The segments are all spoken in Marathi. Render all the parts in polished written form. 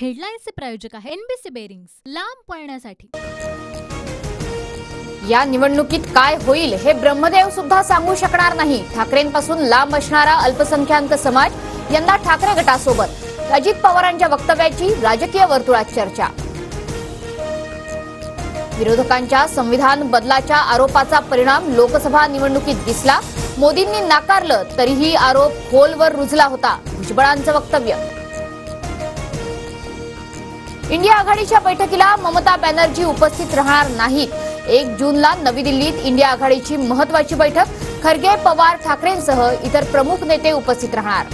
हेडलाईन्सचे प्रायोजक आहे एनबीसी बेरिंग्स, लांब पळण्यासाठी। या निवडणुकीत काय होईल हे ब्रह्मदेव सुद्धा सांगू शकणार नाही। ठाकरेंपासून लांब असणारा अल्पसंख्याक समाज यंदा ठाकरे गटासोबत। अजित पवारांच्या वक्तव्याची राजकीय वर्तुळात चर्चा। विरोधकांच्या संविधान बदलाच्या आरोपाचा परिणाम लोकसभा निवडणुकीत दिसला। मोदींनी नाकारलं तरीही आरोप खोलवर रुजला होता। भुजबळांचं वक्तव्य। इंडिया आघाडीच्या बैठकीला ममता बॅनर्जी उपस्थित राहणार नाहीत। 1 जूनला नवी दिल्लीत इंडिया आघाडीची महत्त्वाची बैठक। खरगे, पवार, ठाकरेंसह इतर प्रमुख नेते उपस्थित राहणार।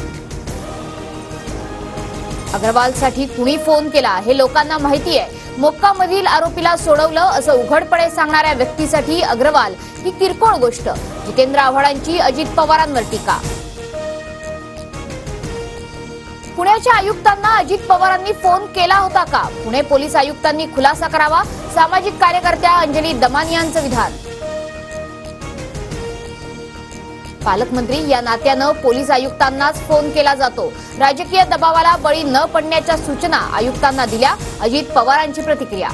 अग्रवालसाठी कुणी फोन केला हे लोकांना माहिती आहे। मोक्कामधील आरोपीला सोडवलं असं उघडपणे सांगणाऱ्या व्यक्तीसाठी अग्रवाल ही किरकोळ गोष्ट। जितेंद्र आव्हाडांची अजित पवारांवर टीका। पुण्याच्या आयुक्तांना अजित पवारांनी फोन केला होता का? पुणे पोलीस आयुक्तांनी खुलासा करावा। सामाजिक कार्यकर्त्या अंजली दमानियांचं विधान। पालकमंत्री या नात्यानं पोलीस आयुक्तांनाच फोन केला जातो। राजकीय दबावाला बळी न पडण्याच्या सूचना आयुक्तांना दिल्या। अजित पवारांची प्रतिक्रिया।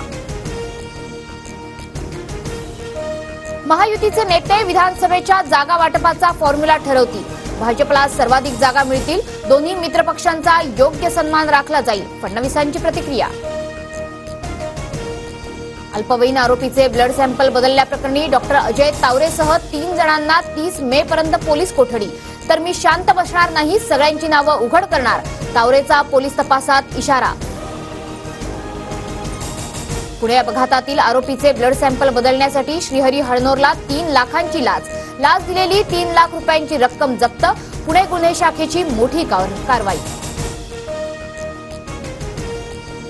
महायुतीचे नेते विधानसभेच्या जागा वाटपाचा फॉर्म्युला ठरवतील। भाजपला सर्वाधिक जागा मिळतील। दोन्ही मित्रपक्षांचा योग्य सन्मान राखला जाईल। फडणवीसांची प्रतिक्रिया। अल्पवयीन आरोपीचे ब्लड सॅम्पल बदलल्याप्रकरणी डॉक्टर अजय तावरेसह 3 जणांना 30 मे पर्यंत पोलीस कोठडी। तर मी शांत बसणार नाही, सगळ्यांची नावं उघड करणार। तावरेचा पोलीस तपासात इशारा। पुणे अपघातातील आरोपीचे ब्लड सॅम्पल बदलण्यासाठी श्रीहरी हळनोरला 3 लाखांची लाच दिलेली 3 लाख रुपयांची रक्कम जप्त। पुणे गुन्हे शाखेची मोठी कारवाई।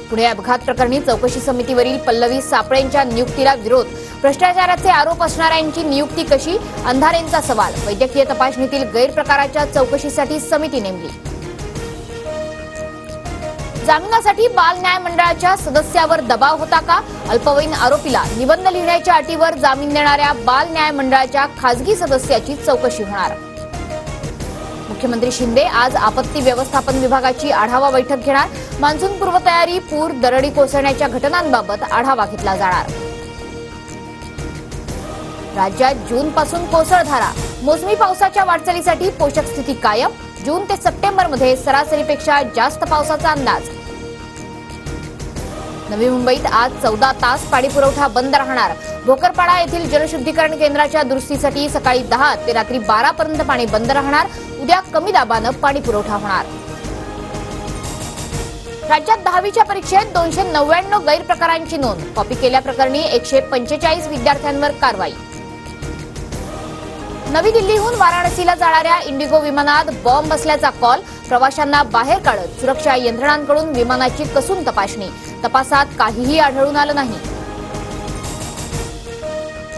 पुणे अपघात प्रकरणी चौकशी समितीवरील पल्लवी सापळेंच्या नियुक्तीला विरोध। भ्रष्टाचाराचे आरोप असणाऱ्यांची नियुक्ती कशी? अंधारेंचा सवाल। वैद्यकीय तपासणीतील गैरप्रकाराच्या चौकशीसाठी समिती नेमली। जामिनासाठी बाल न्याय मंडळाच्या सदस्यावर दबाव होता का? अल्पवयीन आरोपीला निबंध लिहिण्याच्या अटीवर जामीन देणाऱ्या बाल न्याय मंडळाच्या खासगी सदस्याची चौकशी होणार। मुख्यमंत्री शिंदे आज आपत्ती व्यवस्थापन विभागाची आढावा बैठक घेणार। मान्सून पूर्वतयारी, पूर, दरडी कोसळण्याच्या घटनांबाबत आढावा घेतला जाणार। राज्यात जूनपासून कोसळधारा। मोसमी पावसाच्या वाटचालीसाठी पोषक स्थिती कायम। जून ते सप्टेंबरमध्ये सरासरीपेक्षा जास्त पावसाचा अंदाज। नवी मुंबईत आज 14 तास पाणीपुरवठा बंद राहणार। भोकरपाडा येथील जलशुद्धीकरण केंद्राच्या दुरुस्तीसाठी सकाळी 10 ते रात्री 12 पर्यंत पाणी बंद राहणार। उद्या कमी दाबानं पाणीपुरवठा होणार। राज्यात 10वीच्या परीक्षेत 299 गैरप्रकारांची नोंद। कॉपी केल्याप्रकरणी 145 विद्यार्थ्यांवर कारवाई। नवी दिल्लीहून वाराणसीला जाणाऱ्या इंडिगो विमानात बॉम्ब असल्याचा कॉल। प्रवाशांना बाहेर काढत सुरक्षा यंत्रणांकडून विमानाची कसून तपासणी। तपासात काहीही आढळून आलं नाही।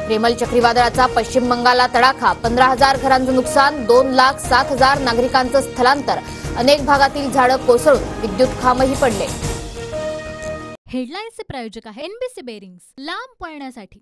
रेमल चक्रीवादळाचा पश्चिम बंगालला तडाखा। 15,000 घरांचं नुकसान। 2,07,000 नागरिकांचं स्थलांतर। अनेक भागातील झाडं कोसळून विद्युत खांबही पडले। हेडलाईन्सचे प्रायोजक आहे एनबीसी बेरिंग्स, लांब पळण्यासाठी।